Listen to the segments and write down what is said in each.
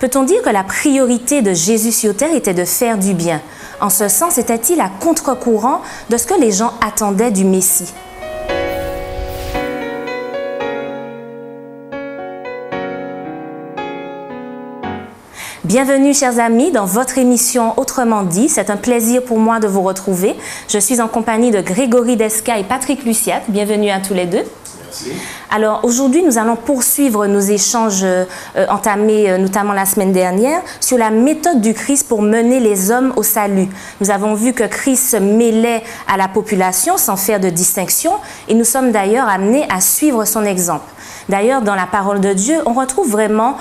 Peut-on dire que la priorité de Jésus sur terre était de faire du bien? En ce sens, était-il à contre-courant de ce que les gens attendaient du Messie? Bienvenue, chers amis, dans votre émission Autrement dit. C'est un plaisir pour moi de vous retrouver. Je suis en compagnie de Grégory Desca et Patrick Luciat. Bienvenue à tous les deux. Merci. Alors, aujourd'hui, nous allons poursuivre nos échanges entamés notamment la semaine dernière sur la méthode du Christ pour mener les hommes au salut. Nous avons vu que Christ se mêlait à la population sans faire de distinction et nous sommes d'ailleurs amenés à suivre son exemple. D'ailleurs, dans la parole de Dieu, on retrouve vraiment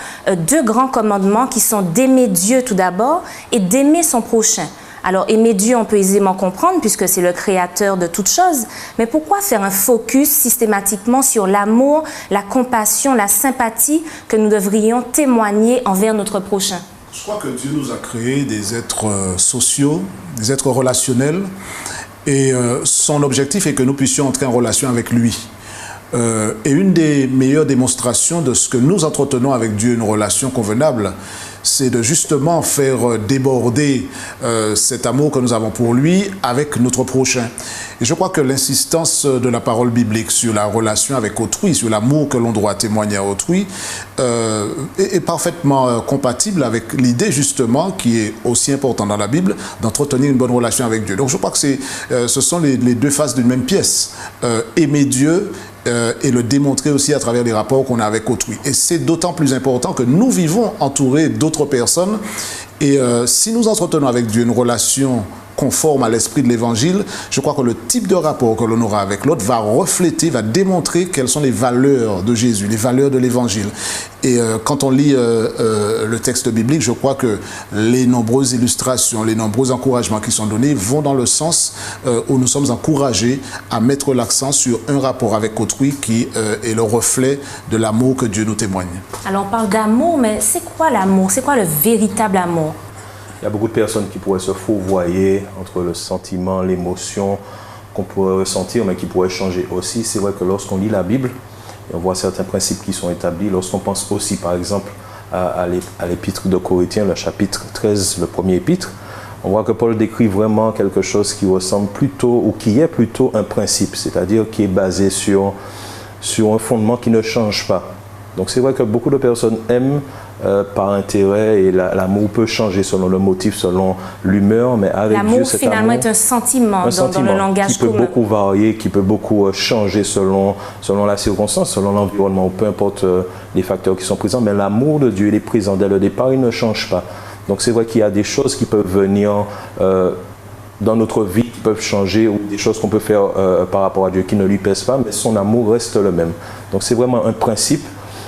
deux grands commandements qui sont d'aimer Dieu tout d'abord et d'aimer son prochain. Alors, aimer Dieu, on peut aisément comprendre puisque c'est le créateur de toutes choses. Mais pourquoi faire un focus systématiquement sur l'amour, la compassion, la sympathie que nous devrions témoigner envers notre prochain? Je crois que Dieu nous a créés des êtres sociaux, des êtres relationnels. Et son objectif est que nous puissions entrer en relation avec lui. Et une des meilleures démonstrations de ce que nous entretenons avec Dieu, une relation convenable, c'est de justement faire déborder cet amour que nous avons pour lui avec notre prochain. Et je crois que l'insistance de la parole biblique sur la relation avec autrui, sur l'amour que l'on doit témoigner à autrui, est parfaitement compatible avec l'idée justement qui est aussi importante dans la Bible, d'entretenir une bonne relation avec Dieu. Donc je crois que ce sont les deux faces d'une même pièce. Aimer Dieu et le démontrer aussi à travers les rapports qu'on a avec autrui. Et c'est d'autant plus important que nous vivons entourés d'autres personnes et si nous entretenons avec Dieu une relation conforme à l'esprit de l'Évangile, je crois que le type de rapport que l'on aura avec l'autre va refléter, va démontrer quelles sont les valeurs de Jésus, les valeurs de l'Évangile. Et quand on lit le texte biblique, je crois que les nombreuses illustrations, les nombreux encouragements qui sont donnés vont dans le sens où nous sommes encouragés à mettre l'accent sur un rapport avec autrui qui est le reflet de l'amour que Dieu nous témoigne. Alors on parle d'amour, mais c'est quoi l'amour? C'est quoi le véritable amour? Il y a beaucoup de personnes qui pourraient se fourvoyer entre le sentiment, l'émotion qu'on pourrait ressentir, mais qui pourraient changer aussi. C'est vrai que lorsqu'on lit la Bible, et on voit certains principes qui sont établis. Lorsqu'on pense aussi, par exemple, à l'épître de Corinthiens, le chapitre 13, le premier épître, on voit que Paul décrit vraiment quelque chose qui ressemble plutôt, ou qui est plutôt un principe, c'est-à-dire qui est basé sur un fondement qui ne change pas. Donc c'est vrai que beaucoup de personnes aiment par intérêt et l'amour peut changer selon le motif, selon l'humeur, mais avec Dieu, cet amour finalement est un sentiment dans le langage commun. Qui peut beaucoup varier, qui peut beaucoup changer selon la circonstance, selon l'environnement, ou peu importe les facteurs qui sont présents, mais l'amour de Dieu, il est présent dès le départ, il ne change pas. Donc c'est vrai qu'il y a des choses qui peuvent venir dans notre vie, qui peuvent changer, ou des choses qu'on peut faire par rapport à Dieu qui ne lui pèsent pas, mais son amour reste le même. Donc c'est vraiment un principe.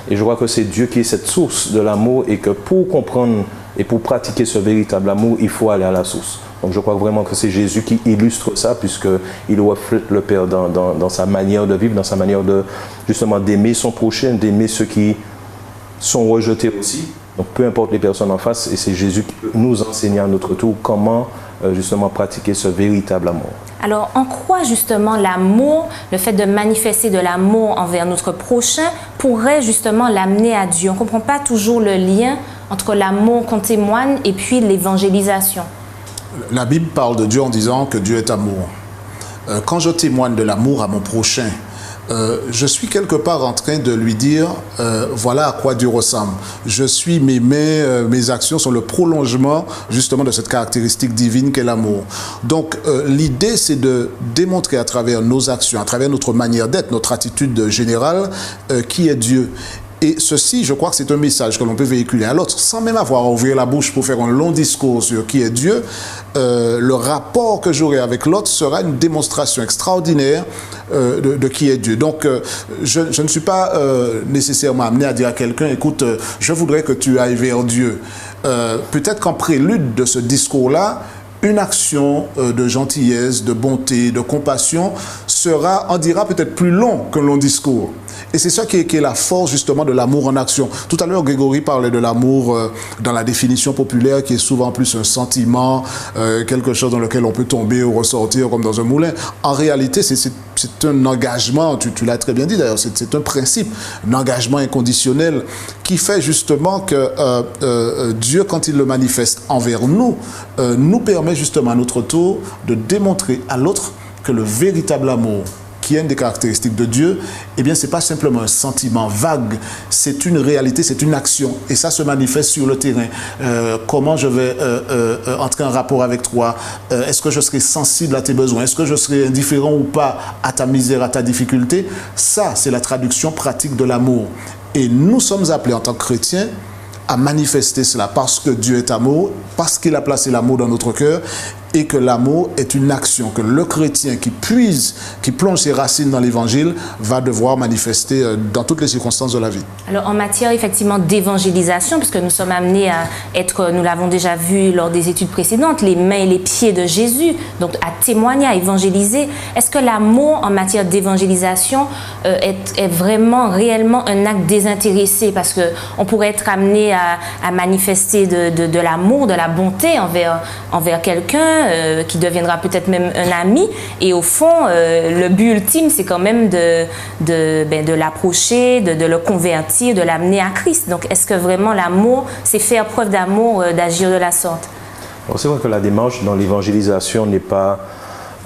Et je crois que c'est Dieu qui est cette source de l'amour et que pour comprendre et pour pratiquer ce véritable amour, il faut aller à la source. Donc je crois vraiment que c'est Jésus qui illustre ça puisqu'il reflète le Père dans sa manière de vivre, dans sa manière de justement d'aimer son prochain, d'aimer ceux qui sont rejetés aussi. Donc peu importe les personnes en face, et c'est Jésus qui peut nous enseigner à notre tour comment justement pratiquer ce véritable amour. Alors, en quoi justement l'amour, le fait de manifester de l'amour envers notre prochain, pourrait justement l'amener à Dieu? On ne comprend pas toujours le lien entre l'amour qu'on témoigne et puis l'évangélisation. La Bible parle de Dieu en disant que Dieu est amour. Quand je témoigne de l'amour à mon prochain, je suis quelque part en train de lui dire voilà à quoi Dieu ressemble. Je suis, mes mains, mes actions sont le prolongement justement de cette caractéristique divine qu'est l'amour. Donc l'idée c'est de démontrer à travers nos actions, à travers notre manière d'être, notre attitude générale, qui est Dieu. Et ceci, je crois que c'est un message que l'on peut véhiculer à l'autre, sans même avoir à ouvrir la bouche pour faire un long discours sur qui est Dieu. Le rapport que j'aurai avec l'autre sera une démonstration extraordinaire de qui est Dieu. Donc, je ne suis pas nécessairement amené à dire à quelqu'un, écoute, je voudrais que tu ailles vers Dieu. Peut-être qu'en prélude de ce discours-là, une action de gentillesse, de bonté, de compassion en dira peut-être plus long qu'un long discours. Et c'est ça qui est la force justement de l'amour en action. Tout à l'heure, Grégory parlait de l'amour dans la définition populaire qui est souvent plus un sentiment, quelque chose dans lequel on peut tomber ou ressortir comme dans un moulin. En réalité, c'est un engagement, tu l'as très bien dit d'ailleurs, c'est un principe, un engagement inconditionnel qui fait justement que Dieu, quand il le manifeste envers nous, nous permet justement à notre tour de démontrer à l'autre que le véritable amour, qui est une des caractéristiques de Dieu, eh bien, ce n'est pas simplement un sentiment vague, c'est une réalité, c'est une action. Et ça se manifeste sur le terrain. Comment je vais entrer en rapport avec toi? Est-ce que je serai sensible à tes besoins? Est-ce que je serai indifférent ou pas à ta misère, à ta difficulté? Ça, c'est la traduction pratique de l'amour. Et nous sommes appelés en tant que chrétiens à manifester cela parce que Dieu est amour, parce qu'il a placé l'amour dans notre cœur et que l'amour est une action que le chrétien qui puise, qui plonge ses racines dans l'évangile va devoir manifester dans toutes les circonstances de la vie. Alors en matière effectivement d'évangélisation, puisque nous sommes amenés à être, nous l'avons déjà vu lors des études précédentes, les mains et les pieds de Jésus, donc à témoigner, à évangéliser, est-ce que l'amour en matière d'évangélisation est vraiment, réellement un acte désintéressé? Parce qu'on pourrait être amené à manifester de l'amour, de la bonté envers quelqu'un, qui deviendra peut-être même un ami, et au fond le but ultime c'est quand même de l'approcher, de le convertir, de l'amener à Christ. Donc est-ce que vraiment l'amour, c'est faire preuve d'amour, d'agir de la sorte? C'est vrai que la démarche dans l'évangélisation n'est pas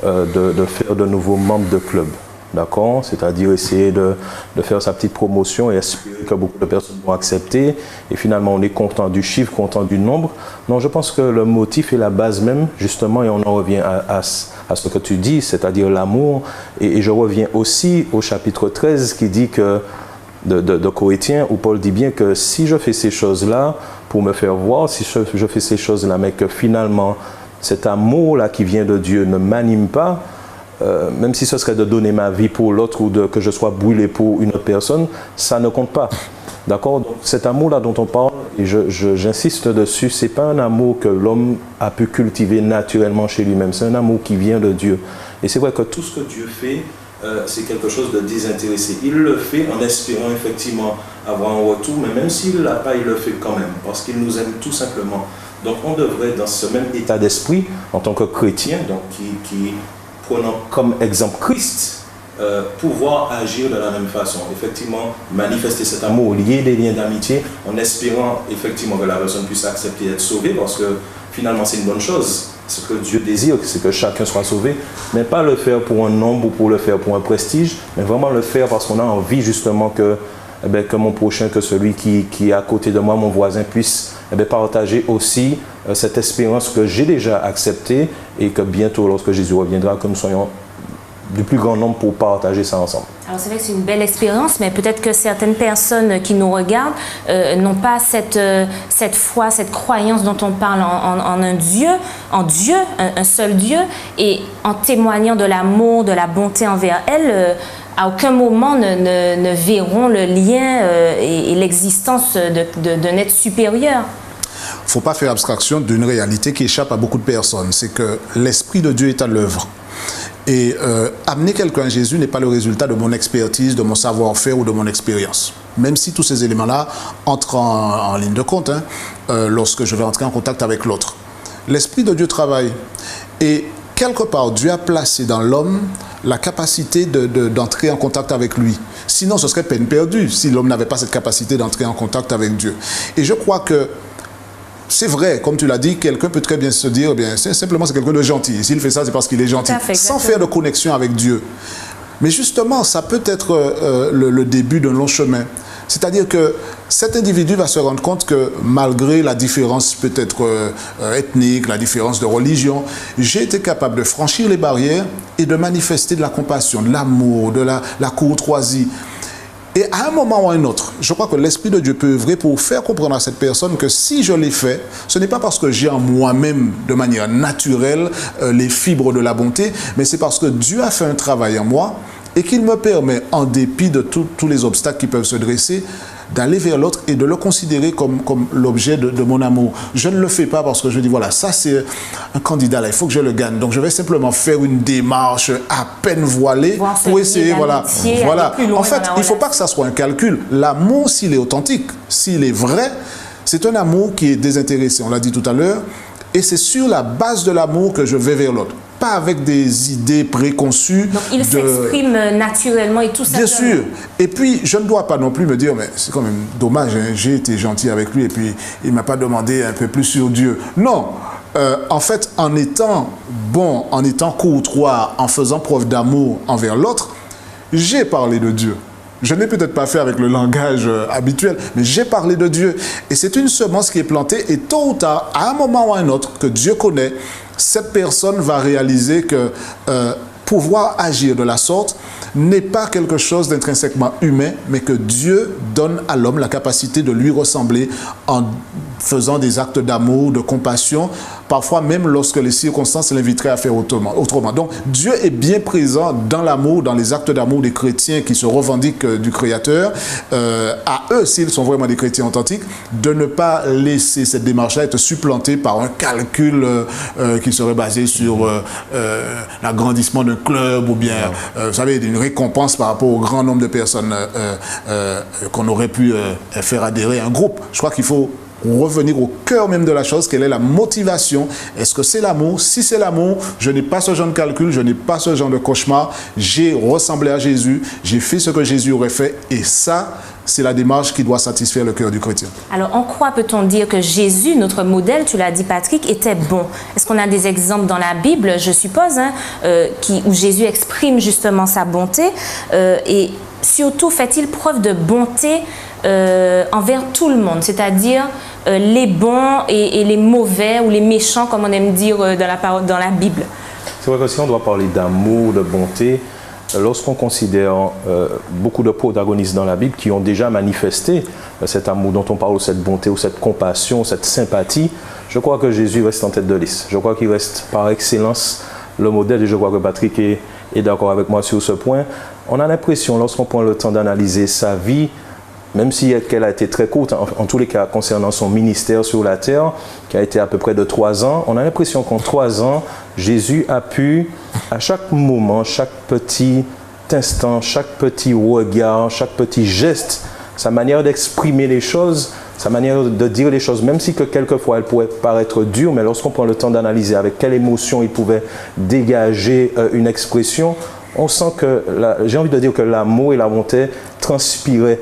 de faire de nouveaux membres de club. D'accord? C'est-à-dire essayer de faire sa petite promotion et espérer que beaucoup de personnes vont accepter. Et finalement, on est content du chiffre, content du nombre. Non, je pense que le motif est la base même, justement, et on en revient à ce que tu dis, c'est-à-dire l'amour. Et je reviens aussi au chapitre 13 qui dit que, de Corinthiens, où Paul dit bien que si je fais ces choses-là pour me faire voir, si je fais ces choses-là, mais que finalement, cet amour-là qui vient de Dieu ne m'anime pas, même si ce serait de donner ma vie pour l'autre ou que je sois brûlé pour une autre personne, ça ne compte pas. D'accord? Donc cet amour-là dont on parle, et j'insiste dessus, ce n'est pas un amour que l'homme a pu cultiver naturellement chez lui-même, c'est un amour qui vient de Dieu. Et c'est vrai que tout ce que Dieu fait, c'est quelque chose de désintéressé. Il le fait en espérant effectivement avoir un retour, mais même s'il ne l'a pas, il le fait quand même, parce qu'il nous aime tout simplement. Donc on devrait, dans ce même état d'esprit, en tant que chrétien, donc qui prenant comme exemple Christ, pouvoir agir de la même façon. Effectivement, manifester cet amour, lier des liens d'amitié, en espérant effectivement que la personne puisse accepter d'être sauvée, parce que finalement c'est une bonne chose. Ce que Dieu désire, c'est que chacun soit sauvé, mais pas le faire pour un nombre ou pour le faire pour un prestige, mais vraiment le faire parce qu'on a envie justement que mon prochain, que celui qui est à côté de moi, mon voisin, puisse partager aussi cette espérance que j'ai déjà acceptée et que bientôt, lorsque Jésus reviendra, que nous soyons du plus grand nombre pour partager ça ensemble. Alors c'est vrai que c'est une belle expérience, mais peut-être que certaines personnes qui nous regardent n'ont pas cette foi, cette croyance dont on parle en un Dieu, un seul Dieu, et en témoignant de l'amour, de la bonté envers elles, à aucun moment ne verront le lien et l'existence d'un être supérieur. Il ne faut pas faire abstraction d'une réalité qui échappe à beaucoup de personnes. C'est que l'Esprit de Dieu est à l'œuvre. Et amener quelqu'un à Jésus n'est pas le résultat de mon expertise, de mon savoir-faire ou de mon expérience. Même si tous ces éléments-là entrent en ligne de compte, lorsque je vais entrer en contact avec l'autre. L'Esprit de Dieu travaille. Et quelque part, Dieu a placé dans l'homme la capacité d'entrer en contact avec lui. Sinon, ce serait peine perdue si l'homme n'avait pas cette capacité d'entrer en contact avec Dieu. Et je crois que c'est vrai, comme tu l'as dit, quelqu'un peut très bien se dire, eh bien, c'est quelqu'un de gentil. S'il fait ça, c'est parce qu'il est gentil, sans faire de connexion avec Dieu. Mais justement, ça peut être le début d'un long chemin. C'est-à-dire que cet individu va se rendre compte que malgré la différence peut-être ethnique, la différence de religion, j'ai été capable de franchir les barrières et de manifester de la compassion, de l'amour, de la courtoisie. Et à un moment ou à un autre, je crois que l'Esprit de Dieu peut œuvrer pour faire comprendre à cette personne que si je l'ai fait, ce n'est pas parce que j'ai en moi-même de manière naturelle les fibres de la bonté, mais c'est parce que Dieu a fait un travail en moi et qu'il me permet, en dépit de tous les obstacles qui peuvent se dresser, d'aller vers l'autre et de le considérer comme l'objet de mon amour. Je ne le fais pas parce que je dis, voilà, ça c'est un candidat là, il faut que je le gagne. Donc je vais simplement faire une démarche à peine voilée pour essayer, voilà. En fait, il ne faut pas que ça soit un calcul. L'amour, s'il est authentique, s'il est vrai, c'est un amour qui est désintéressé, on l'a dit tout à l'heure, et c'est sur la base de l'amour que je vais vers l'autre. Pas avec des idées préconçues. Donc il s'exprime naturellement et tout ça. Bien sûr. Et puis, je ne dois pas non plus me dire, mais c'est quand même dommage, hein, j'ai été gentil avec lui et puis il ne m'a pas demandé un peu plus sur Dieu. Non. En fait, en étant bon, en étant courtois, en faisant preuve d'amour envers l'autre, j'ai parlé de Dieu. Je n'ai peut-être pas fait avec le langage habituel, mais j'ai parlé de Dieu. Et c'est une semence qui est plantée et tôt ou tard, à un moment ou à un autre, que Dieu connaît, cette personne va réaliser que pouvoir agir de la sorte n'est pas quelque chose d'intrinsèquement humain, mais que Dieu donne à l'homme la capacité de lui ressembler en faisant des actes d'amour, de compassion, parfois même lorsque les circonstances l'inviteraient à faire autrement. Donc Dieu est bien présent dans l'amour, dans les actes d'amour des chrétiens qui se revendiquent du Créateur. À eux, s'ils sont vraiment des chrétiens authentiques, de ne pas laisser cette démarche-là être supplantée par un calcul qui serait basé sur l'agrandissement d'un club ou bien, vous savez, une récompense par rapport au grand nombre de personnes qu'on aurait pu faire adhérer à un groupe. Je crois qu'il faut revenir au cœur même de la chose, quelle est la motivation. Est-ce que c'est l'amour? Si c'est l'amour, je n'ai pas ce genre de calcul, je n'ai pas ce genre de cauchemar. J'ai ressemblé à Jésus, j'ai fait ce que Jésus aurait fait et ça, c'est la démarche qui doit satisfaire le cœur du chrétien. Alors, en quoi peut-on dire que Jésus, notre modèle, tu l'as dit Patrick, était bon? Est-ce qu'on a des exemples dans la Bible, je suppose, hein, où Jésus exprime justement sa bonté et surtout, fait-il preuve de bonté envers tout le monde, c'est-à-dire les bons et les mauvais ou les méchants, comme on aime dire dans la Bible? C'est vrai que si on doit parler d'amour, de bonté, lorsqu'on considère beaucoup de protagonistes dans la Bible qui ont déjà manifesté cet amour dont on parle, ou cette bonté, ou cette compassion, cette sympathie, je crois que Jésus reste en tête de liste. Je crois qu'il reste par excellence le modèle et je crois que Patrick est d'accord avec moi sur ce point. On a l'impression, lorsqu'on prend le temps d'analyser sa vie, même si elle a été très courte, en tous les cas concernant son ministère sur la terre, qui a été à peu près de 3 ans, on a l'impression qu'en 3 ans, Jésus a pu, à chaque moment, chaque petit instant, chaque petit regard, chaque petit geste, sa manière d'exprimer les choses, sa manière de dire les choses, même si que quelquefois elle pourrait paraître dure, mais lorsqu'on prend le temps d'analyser avec quelle émotion il pouvait dégager une expression, on sent que, j'ai envie de dire que l'amour et la bonté transpiraient,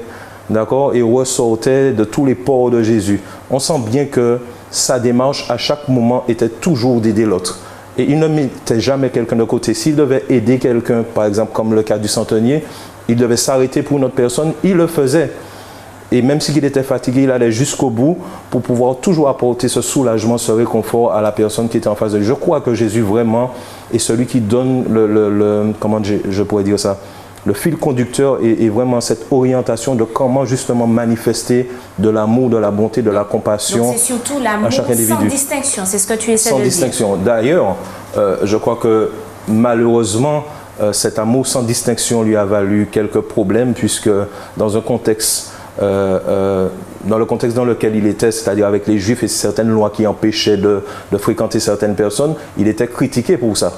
d'accord, et ressortaient de tous les pores de Jésus. On sent bien que sa démarche à chaque moment était toujours d'aider l'autre. Et il ne mettait jamais quelqu'un de côté. S'il devait aider quelqu'un, par exemple comme le cas du centenier, il devait s'arrêter pour une autre personne, il le faisait. Et même s'il était fatigué, il allait jusqu'au bout pour pouvoir toujours apporter ce soulagement, ce réconfort à la personne qui était en face de lui. Je crois que Jésus vraiment est celui qui donne comment je pourrais dire ça, le fil conducteur et vraiment cette orientation de comment justement manifester de l'amour, de la bonté, de la compassion. Donc c'est surtout l'amour sans distinction, c'est ce que tu essaies de dire. Sans distinction. D'ailleurs, je crois que malheureusement, cet amour sans distinction lui a valu quelques problèmes puisque dans un contexte dans le contexte dans lequel il était, c'est-à-dire avec les Juifs et certaines lois qui empêchaient de fréquenter certaines personnes, il était critiqué pour ça,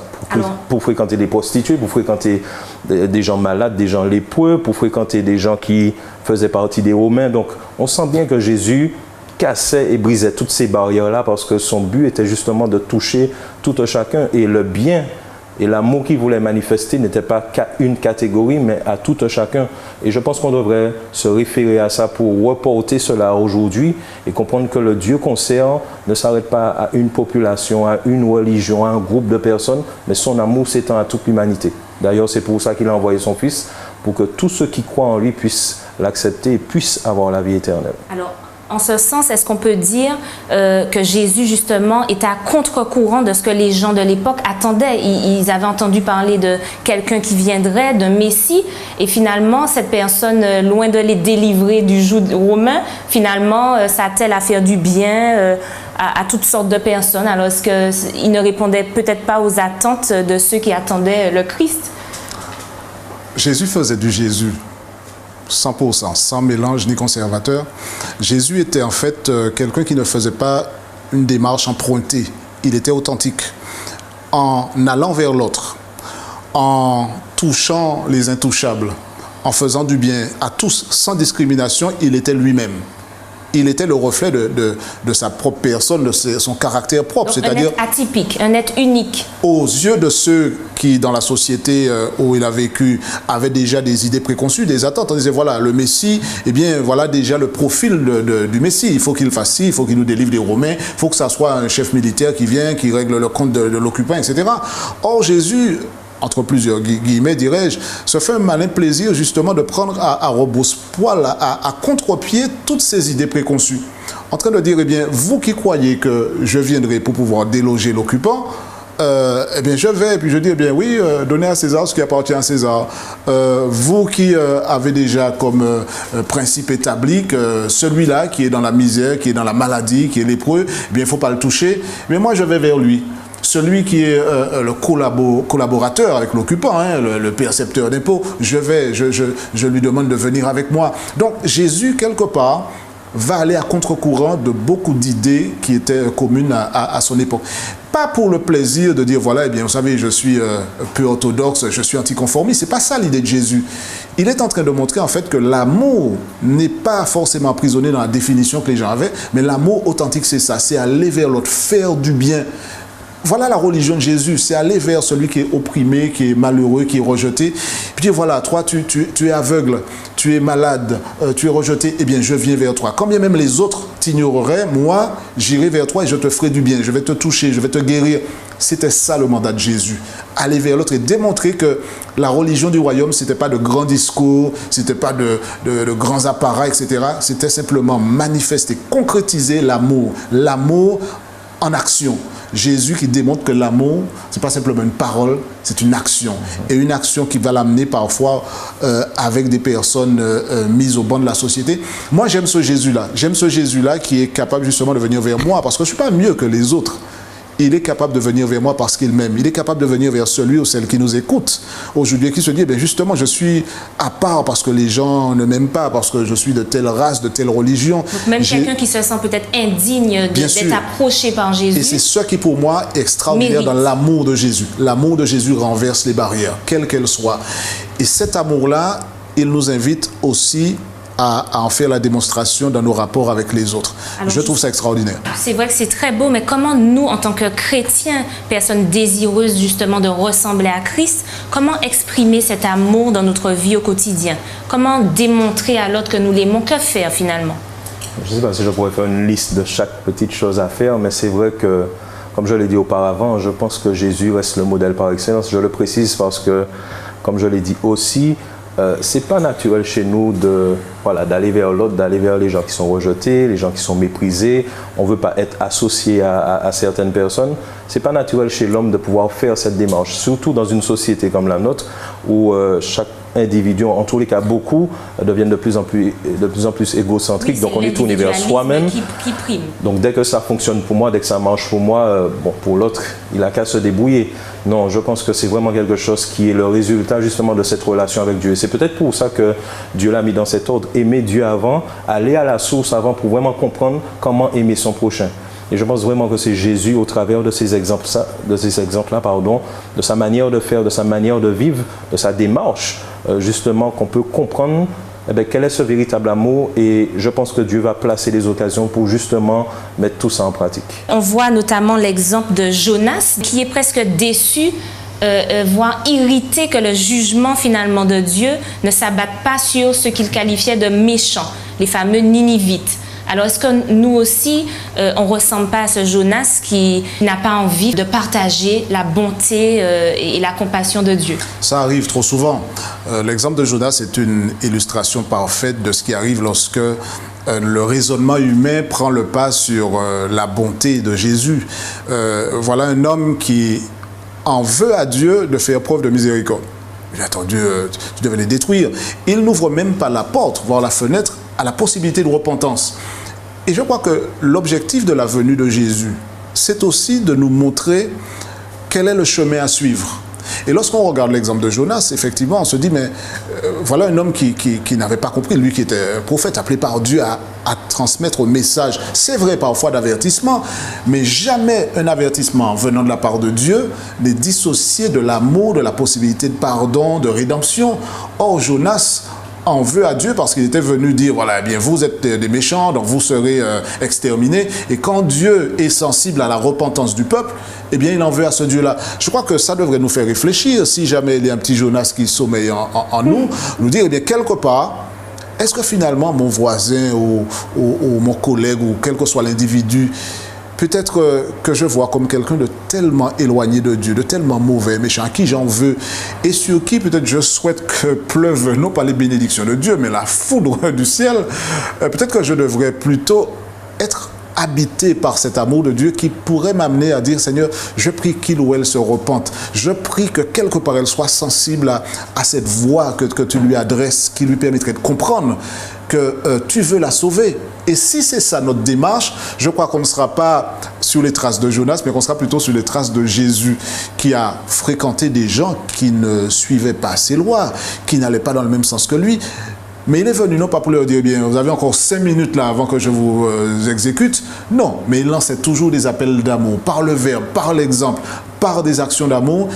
pour fréquenter des prostituées, pour fréquenter des gens malades, des gens lépreux, pour fréquenter des gens qui faisaient partie des Romains. Donc on sent bien que Jésus cassait et brisait toutes ces barrières-là parce que son but était justement de toucher tout un chacun et le bien. Et l'amour qu'il voulait manifester n'était pas qu'à une catégorie, mais à tout un chacun. Et je pense qu'on devrait se référer à ça pour reporter cela aujourd'hui et comprendre que le Dieu qu'on sert ne s'arrête pas à une population, à une religion, à un groupe de personnes, mais son amour s'étend à toute l'humanité. D'ailleurs, c'est pour ça qu'il a envoyé son Fils, pour que tous ceux qui croient en lui puissent l'accepter et puissent avoir la vie éternelle. Alors, en ce sens, est-ce qu'on peut dire que Jésus, justement, était à contre-courant de ce que les gens de l'époque attendaient? Ils avaient entendu parler de quelqu'un qui viendrait, d'un Messie, et finalement, cette personne, loin de les délivrer du joug romain, finalement, s'attelle à faire du bien à toutes sortes de personnes, alors est-ce qu'il ne répondait peut-être pas aux attentes de ceux qui attendaient le Christ? Jésus faisait du Jésus. 100%, sans mélange ni conservateur. Jésus était en fait quelqu'un qui ne faisait pas une démarche empruntée. Il était authentique. En allant vers l'autre, en touchant les intouchables, en faisant du bien à tous, sans discrimination, il était lui-même. Il était le reflet de sa propre personne, de son caractère propre. C'est-à-dire un être atypique, un être unique. Aux yeux de ceux qui, dans la société où il a vécu, avaient déjà des idées préconçues, des attentes. On disait, voilà, le Messie, eh bien, voilà déjà le profil du Messie. Il faut qu'il fasse ci, il faut qu'il nous délivre des Romains, il faut que ça soit un chef militaire qui vient, qui règle le compte de l'occupant, etc. Or, Jésus, entre plusieurs guillemets, dirais-je, se fait un malin plaisir justement de prendre à rebrousse-poil, à contre-pied toutes ces idées préconçues. En train de dire, eh bien, vous qui croyez que je viendrai pour pouvoir déloger l'occupant, eh bien, je vais, et puis je dis, eh bien, oui, donnez à César ce qui appartient à César. Vous qui avez déjà comme principe établi que celui-là qui est dans la misère, qui est dans la maladie, qui est lépreux, eh bien, il ne faut pas le toucher, mais moi, je vais vers lui. Celui qui est le collaborateur avec l'occupant, hein, le percepteur d'impôts, je lui demande de venir avec moi. Donc Jésus, quelque part, va aller à contre-courant de beaucoup d'idées qui étaient communes à son époque. Pas pour le plaisir de dire, voilà, eh bien, vous savez, je suis peu orthodoxe, je suis anticonformiste. C'est pas ça l'idée de Jésus. Il est en train de montrer, en fait, que l'amour n'est pas forcément emprisonné dans la définition que les gens avaient, mais l'amour authentique, c'est ça, c'est aller vers l'autre, faire du bien. Voilà la religion de Jésus, c'est aller vers celui qui est opprimé, qui est malheureux, qui est rejeté. Puis dire, voilà, toi, tu es aveugle, tu es malade, tu es rejeté, eh bien, je viens vers toi. Quand bien même les autres t'ignoreraient, moi, j'irai vers toi et je te ferai du bien, je vais te toucher, je vais te guérir. C'était ça le mandat de Jésus. Aller vers l'autre et démontrer que la religion du royaume, ce n'était pas de grands discours, ce n'était pas de grands apparats, etc. C'était simplement manifester, concrétiser l'amour. L'amour en action. Jésus qui démontre que l'amour, ce n'est pas simplement une parole, c'est une action. Et une action qui va l'amener parfois avec des personnes mises au banc de la société. Moi, j'aime ce Jésus-là. J'aime ce Jésus-là qui est capable justement de venir vers moi parce que je ne suis pas mieux que les autres. Il est capable de venir vers moi parce qu'il m'aime. Il est capable de venir vers celui ou celle qui nous écoute aujourd'hui, qui se dit, eh bien justement, je suis à part parce que les gens ne m'aiment pas, parce que je suis de telle race, de telle religion. Donc même quelqu'un qui se sent peut-être indigne d'être approché par Jésus. Et c'est ce qui, pour moi, est extraordinaire dans l'amour de Jésus. L'amour de Jésus renverse les barrières, quelles qu'elles soient. Et cet amour-là, il nous invite aussi à en faire la démonstration dans nos rapports avec les autres. Alors, je trouve ça extraordinaire. C'est vrai que c'est très beau, mais comment nous, en tant que chrétiens, personnes désireuses justement de ressembler à Christ, comment exprimer cet amour dans notre vie au quotidien? Comment démontrer à l'autre que nous l'aimons? Que faire finalement? Je ne sais pas si je pourrais faire une liste de chaque petite chose à faire, mais c'est vrai que, comme je l'ai dit auparavant, je pense que Jésus reste le modèle par excellence. Je le précise parce que, comme je l'ai dit aussi, c'est pas naturel chez nous d'aller vers l'autre, d'aller vers les gens qui sont rejetés, les gens qui sont méprisés. On ne veut pas être associé à certaines personnes. C'est pas naturel chez l'homme de pouvoir faire cette démarche, surtout dans une société comme la nôtre où chaque individu, en tous les cas beaucoup, deviennent de plus en plus égocentriques. Oui, donc on est tourné vers soi-même. Qui prime. Donc dès que ça fonctionne pour moi, dès que ça marche pour moi, pour l'autre, il n'a qu'à se débrouiller. Non, je pense que c'est vraiment quelque chose qui est le résultat justement de cette relation avec Dieu. C'est peut-être pour ça que Dieu l'a mis dans cet ordre. Aimer Dieu avant, aller à la source avant pour vraiment comprendre comment aimer son prochain. Et je pense vraiment que c'est Jésus, au travers de ces exemples-là, de sa manière de faire, de sa manière de vivre, de sa démarche, justement, qu'on peut comprendre quel est ce véritable amour. Et je pense que Dieu va placer les occasions pour justement mettre tout ça en pratique. On voit notamment l'exemple de Jonas, qui est presque déçu, voire irrité que le jugement finalement de Dieu ne s'abatte pas sur ce qu'il qualifiait de méchants, les fameux Ninivites. Alors, est-ce que nous aussi, on ne ressemble pas à ce Jonas qui n'a pas envie de partager la bonté et la compassion de Dieu? Ça arrive trop souvent. L'exemple de Jonas est une illustration parfaite de ce qui arrive lorsque le raisonnement humain prend le pas sur la bonté de Jésus. Voilà un homme qui en veut à Dieu de faire preuve de miséricorde. Il a attendu, tu devais les détruire. Il n'ouvre même pas la porte, voire la fenêtre, à la possibilité de repentance. Et je crois que l'objectif de la venue de Jésus, c'est aussi de nous montrer quel est le chemin à suivre. Et lorsqu'on regarde l'exemple de Jonas, effectivement, on se dit, mais voilà un homme qui n'avait pas compris, lui qui était prophète, appelé par Dieu à transmettre un message. C'est vrai parfois d'avertissement, mais jamais un avertissement venant de la part de Dieu n'est dissocié de l'amour, de la possibilité de pardon, de rédemption. Or, Jonas en veut à Dieu parce qu'il était venu dire, voilà, eh bien, vous êtes des méchants, donc vous serez exterminés. Et quand Dieu est sensible à la repentance du peuple, eh bien, il en veut à ce Dieu-là. Je crois que ça devrait nous faire réfléchir, si jamais il y a un petit Jonas qui sommeille en nous, nous dire, eh bien, quelque part, est-ce que finalement mon voisin ou mon collègue ou quel que soit l'individu, peut-être que je vois comme quelqu'un de tellement éloigné de Dieu, de tellement mauvais, méchant, à qui j'en veux, et sur qui peut-être je souhaite que pleuvent, non pas les bénédictions de Dieu, mais la foudre du ciel, peut-être que je devrais plutôt être habité par cet amour de Dieu qui pourrait m'amener à dire, Seigneur, je prie qu'il ou elle se repente. Je prie que quelque part elle soit sensible à cette voix que tu lui adresses, qui lui permettrait de comprendre que tu veux la sauver. Et si c'est ça notre démarche, je crois qu'on ne sera pas sur les traces de Jonas, mais qu'on sera plutôt sur les traces de Jésus, qui a fréquenté des gens qui ne suivaient pas ses lois, qui n'allaient pas dans le même sens que lui. Mais il est venu non pas pour leur dire, bien, vous avez encore 5 minutes là avant que je vous exécute. Non, mais il lançait toujours des appels d'amour, par le verbe, par l'exemple, par des actions d'amour.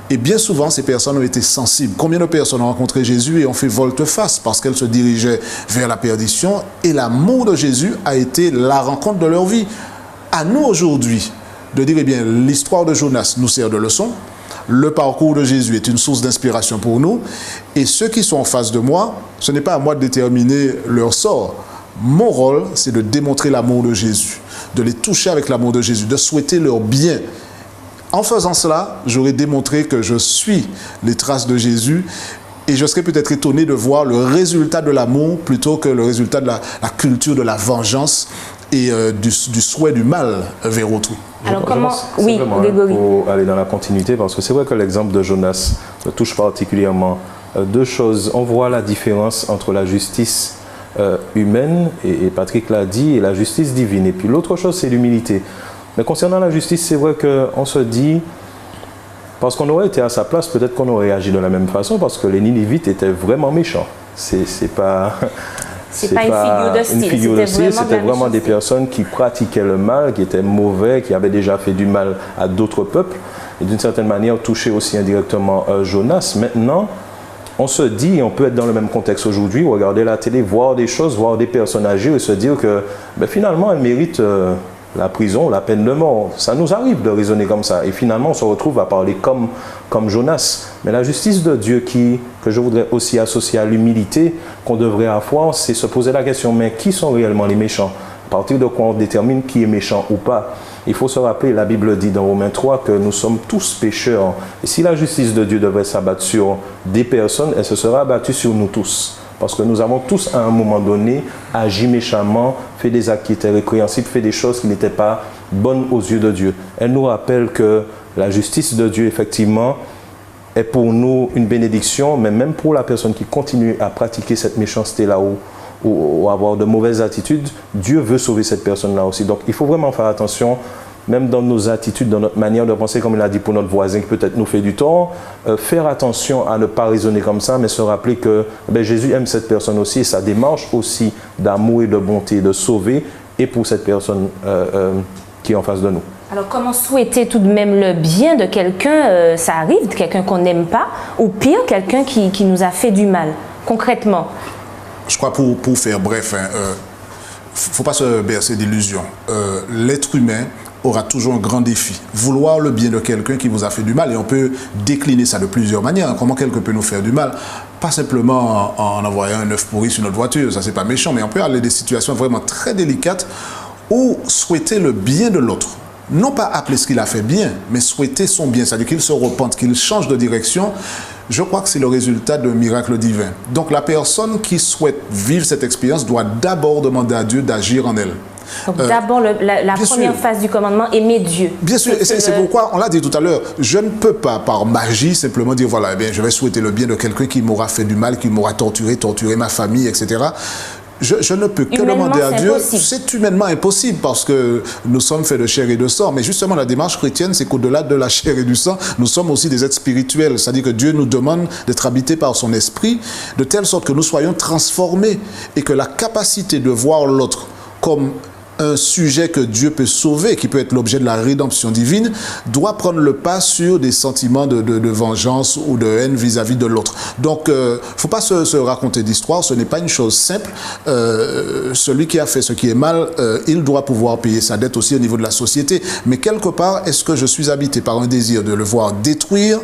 Et bien souvent, ces personnes ont été sensibles. Combien de personnes ont rencontré Jésus et ont fait volte-face parce qu'elles se dirigeaient vers la perdition, et l'amour de Jésus a été la rencontre de leur vie. À nous aujourd'hui de dire, eh bien, l'histoire de Jonas nous sert de leçon. Le parcours de Jésus est une source d'inspiration pour nous. Et ceux qui sont en face de moi, ce n'est pas à moi de déterminer leur sort. Mon rôle, c'est de démontrer l'amour de Jésus, de les toucher avec l'amour de Jésus, de souhaiter leur bien. En faisant cela, j'aurai démontré que je suis les traces de Jésus, et je serais peut-être étonné de voir le résultat de l'amour plutôt que le résultat de la culture de la vengeance et du souhait du mal vers autrui. Alors comment... Oui, Grégory. Pour aller dans la continuité, parce que c'est vrai que l'exemple de Jonas me touche particulièrement. Deux choses. On voit la différence entre la justice humaine, et Patrick l'a dit, et la justice divine. Et puis l'autre chose, c'est l'humilité. Mais concernant la justice, c'est vrai qu'on se dit, parce qu'on aurait été à sa place, peut-être qu'on aurait agi de la même façon, parce que les Ninivites étaient vraiment méchants. C'est pas une figure de style, c'était vraiment des personnes qui pratiquaient le mal, qui étaient mauvais, qui avaient déjà fait du mal à d'autres peuples, et d'une certaine manière touché aussi indirectement Jonas. Maintenant, on se dit, on peut être dans le même contexte aujourd'hui, regarder la télé, voir des choses, voir des personnes agir et se dire que ben, finalement elles méritent la prison, la peine de mort. Ça nous arrive de raisonner comme ça. Et finalement, on se retrouve à parler comme Jonas. Mais la justice de Dieu que je voudrais aussi associer à l'humilité qu'on devrait avoir, c'est se poser la question, mais qui sont réellement les méchants? À partir de quoi on détermine qui est méchant ou pas? Il faut se rappeler, la Bible dit dans Romains 3 que nous sommes tous pécheurs. Et si la justice de Dieu devait s'abattre sur des personnes, elle se sera abattue sur nous tous. Parce que nous avons tous, à un moment donné, agi méchamment, fait des actes qui étaient répréhensibles, fait des choses qui n'étaient pas bonnes aux yeux de Dieu. Elle nous rappelle que la justice de Dieu, effectivement, est pour nous une bénédiction, mais même pour la personne qui continue à pratiquer cette méchanceté-là ou avoir de mauvaises attitudes, Dieu veut sauver cette personne-là aussi. Donc, il faut vraiment faire attention, même dans nos attitudes, dans notre manière de penser, comme il a dit pour notre voisin qui peut-être nous fait du tort, faire attention à ne pas raisonner comme ça, mais se rappeler que Jésus aime cette personne aussi, et sa démarche aussi d'amour et de bonté, de sauver, et pour cette personne qui est en face de nous. Alors comment souhaiter tout de même le bien de quelqu'un, ça arrive, de quelqu'un qu'on n'aime pas, ou pire, quelqu'un qui nous a fait du mal, concrètement? Je crois pour faire bref, il ne faut pas se bercer d'illusions. L'être humain aura toujours un grand défi. Vouloir le bien de quelqu'un qui vous a fait du mal, et on peut décliner ça de plusieurs manières. Comment quelqu'un peut nous faire du mal? Pas simplement en envoyant un œuf pourri sur notre voiture, ça c'est pas méchant, mais on peut aller des situations vraiment très délicates où souhaiter le bien de l'autre. Non pas appeler ce qu'il a fait bien, mais souhaiter son bien, c'est-à-dire qu'il se repente, qu'il change de direction. Je crois que c'est le résultat d'un miracle divin. Donc la personne qui souhaite vivre cette expérience doit d'abord demander à Dieu d'agir en elle. Donc d'abord, la première phase du commandement, aimer Dieu. Bien sûr, et c'est pourquoi, on l'a dit tout à l'heure, je ne peux pas par magie simplement dire, voilà, eh bien, je vais souhaiter le bien de quelqu'un qui m'aura fait du mal, qui m'aura torturé ma famille, etc. Je ne peux que demander à Dieu, c'est humainement impossible parce que nous sommes faits de chair et de sang, mais justement la démarche chrétienne, c'est qu'au-delà de la chair et du sang, nous sommes aussi des êtres spirituels, c'est-à-dire que Dieu nous demande d'être habités par son esprit, de telle sorte que nous soyons transformés et que la capacité de voir l'autre comme un sujet que Dieu peut sauver, qui peut être l'objet de la rédemption divine, doit prendre le pas sur des sentiments de vengeance ou de haine vis-à-vis de l'autre. Donc, il ne faut pas se raconter d'histoire, ce n'est pas une chose simple. Celui qui a fait ce qui est mal, il doit pouvoir payer sa dette aussi au niveau de la société. Mais quelque part, est-ce que je suis habité par un désir de le voir détruire,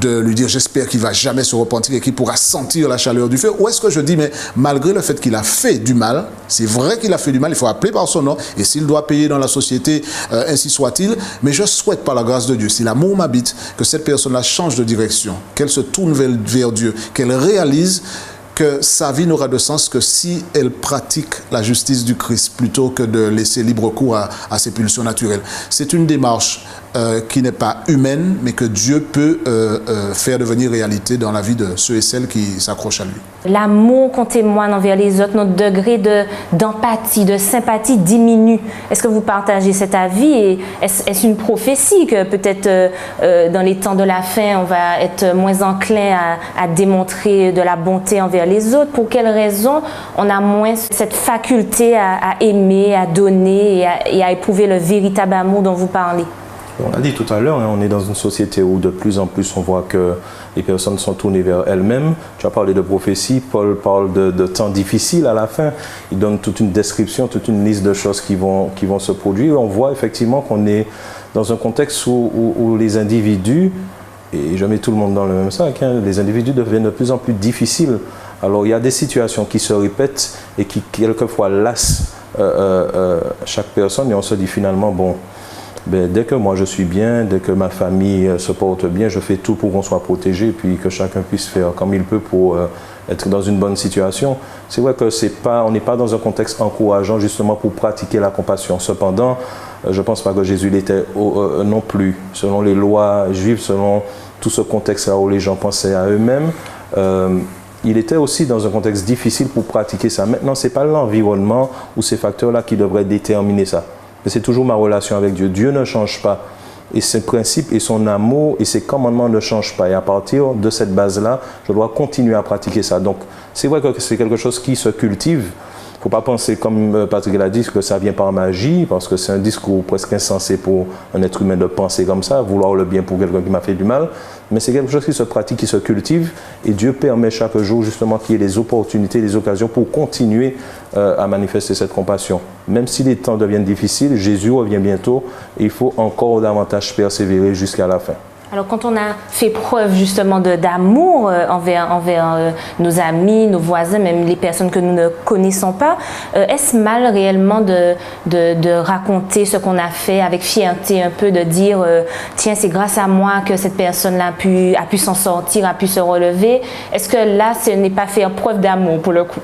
de lui dire j'espère qu'il ne va jamais se repentir et qu'il pourra sentir la chaleur du feu, ou est-ce que je dis mais malgré le fait qu'il a fait du mal, c'est vrai qu'il a fait du mal, il faut appeler par son nom, et s'il doit payer dans la société, ainsi soit-il. Mais je souhaite par la grâce de Dieu, si l'amour m'habite, que cette personne-là change de direction, qu'elle se tourne vers Dieu, qu'elle réalise que sa vie n'aura de sens que si elle pratique la justice du Christ plutôt que de laisser libre cours à ses pulsions naturelles. C'est une démarche qui n'est pas humaine, mais que Dieu peut faire devenir réalité dans la vie de ceux et celles qui s'accrochent à lui. L'amour qu'on témoigne envers les autres, notre degré d'empathie, de sympathie diminue. Est-ce que vous partagez cet avis et est-ce une prophétie que peut-être dans les temps de la fin, on va être moins enclin à démontrer de la bonté envers les autres? Pour quelles raisons on a moins cette faculté à aimer, à donner et à éprouver le véritable amour dont vous parlez? On l'a dit tout à l'heure, hein, on est dans une société où de plus en plus on voit que les personnes sont tournées vers elles-mêmes. Tu as parlé de prophétie, Paul parle de temps difficiles à la fin. Il donne toute une description, toute une liste de choses qui vont se produire. On voit effectivement qu'on est dans un contexte où les individus, et je mets tout le monde dans le même sac, hein, les individus deviennent de plus en plus difficiles. Alors il y a des situations qui se répètent et qui quelquefois lassent chaque personne et on se dit finalement, bon, ben, dès que moi je suis bien, dès que ma famille se porte bien, je fais tout pour qu'on soit protégé, puis que chacun puisse faire comme il peut pour être dans une bonne situation. C'est vrai que on n'est pas dans un contexte encourageant justement pour pratiquer la compassion. Cependant, je ne pense pas que Jésus l'était non plus, selon les lois juives, selon tout ce contexte-là où les gens pensaient à eux-mêmes. Il était aussi dans un contexte difficile pour pratiquer ça. Maintenant, ce n'est pas l'environnement ou ces facteurs-là qui devraient déterminer ça. Mais c'est toujours ma relation avec Dieu. Dieu ne change pas. Et ses principes et son amour et ses commandements ne changent pas. Et à partir de cette base-là, je dois continuer à pratiquer ça. Donc, c'est vrai que c'est quelque chose qui se cultive. Il ne faut pas penser, comme Patrick l'a dit, que ça vient par magie, parce que c'est un discours presque insensé pour un être humain de penser comme ça, vouloir le bien pour quelqu'un qui m'a fait du mal. Mais c'est quelque chose qui se pratique, qui se cultive, et Dieu permet chaque jour justement qu'il y ait des opportunités, des occasions pour continuer à manifester cette compassion. Même si les temps deviennent difficiles, Jésus revient bientôt, et il faut encore davantage persévérer jusqu'à la fin. Alors, quand on a fait preuve justement d'amour envers nos amis, nos voisins, même les personnes que nous ne connaissons pas, est-ce mal réellement de raconter ce qu'on a fait avec fierté un peu, de dire tiens, c'est grâce à moi que cette personne-là a pu s'en sortir, a pu se relever? Est-ce que là, ce n'est pas faire preuve d'amour pour le coup?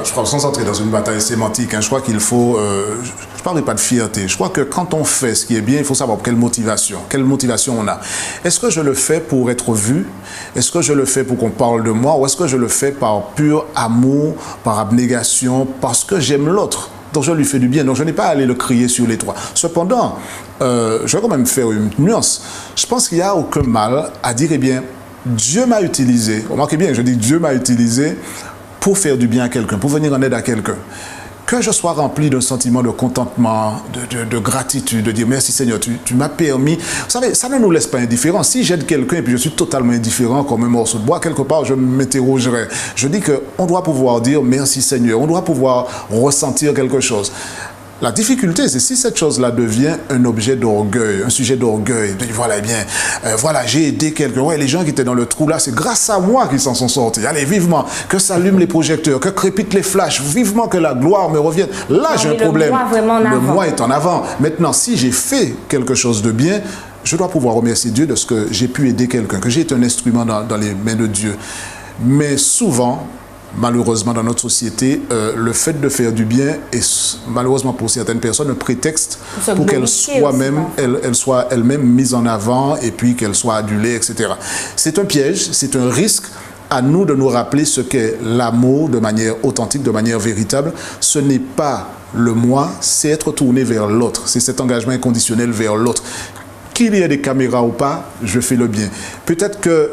Je crois, sans entrer dans une bataille sémantique, hein, je crois qu'il faut... je ne parlerai pas de fierté. Je crois que quand on fait ce qui est bien, il faut savoir quelle motivation on a. Est-ce que je le fais pour être vu? Est-ce que je le fais pour qu'on parle de moi? Ou est-ce que je le fais par pur amour, par abnégation, parce que j'aime l'autre? Donc je lui fais du bien. Donc je n'ai pas à aller le crier sur les toits. Cependant, je vais quand même faire une nuance. Je pense qu'il n'y a aucun mal à dire, eh bien, Dieu m'a utilisé. Remarquez bien, je dis Dieu m'a utilisé pour faire du bien à quelqu'un, pour venir en aide à quelqu'un. Que je sois rempli d'un sentiment de contentement, de gratitude, de dire merci Seigneur, tu m'as permis. Vous savez, ça ne nous laisse pas indifférents. Si j'aide quelqu'un et puis je suis totalement indifférent comme un morceau de bois, quelque part je m'interrogerai. Je dis qu'on doit pouvoir dire merci Seigneur, on doit pouvoir ressentir quelque chose. La difficulté, c'est si cette chose-là devient un objet d'orgueil, un sujet d'orgueil. Voilà, eh bien, voilà, j'ai aidé quelqu'un. Ouais, les gens qui étaient dans le trou là, c'est grâce à moi qu'ils s'en sont sortis. Allez, vivement, que s'allument les projecteurs, que crépitent les flashs, vivement que la gloire me revienne. Là, j'ai un problème. Le moi est en avant. Maintenant, si j'ai fait quelque chose de bien, je dois pouvoir remercier Dieu de ce que j'ai pu aider quelqu'un, que j'ai été un instrument dans les mains de Dieu. Mais souvent, malheureusement, dans notre société, le fait de faire du bien est malheureusement pour certaines personnes un prétexte pour qu'elles soient elles-mêmes mises en avant et puis qu'elles soient adulées, etc. C'est un piège, c'est un risque à nous de nous rappeler ce qu'est l'amour de manière authentique, de manière véritable. Ce n'est pas le moi, c'est être tourné vers l'autre. C'est cet engagement inconditionnel vers l'autre. Qu'il y ait des caméras ou pas, je fais le bien. Peut-être que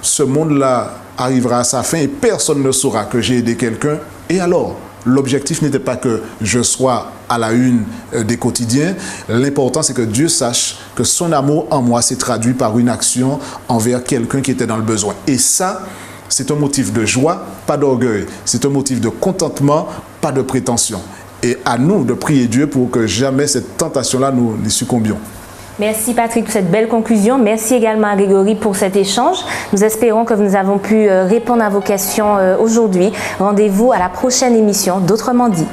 ce monde-là arrivera à sa fin et personne ne saura que j'ai aidé quelqu'un. Et alors, l'objectif n'était pas que je sois à la une des quotidiens. L'important, c'est que Dieu sache que son amour en moi s'est traduit par une action envers quelqu'un qui était dans le besoin. Et ça, c'est un motif de joie, pas d'orgueil. C'est un motif de contentement, pas de prétention. Et à nous de prier Dieu pour que jamais cette tentation-là nous n'y succombions. Merci Patrick pour cette belle conclusion. Merci également à Grégory pour cet échange. Nous espérons que nous avons pu répondre à vos questions aujourd'hui. Rendez-vous à la prochaine émission d'Autrement dit.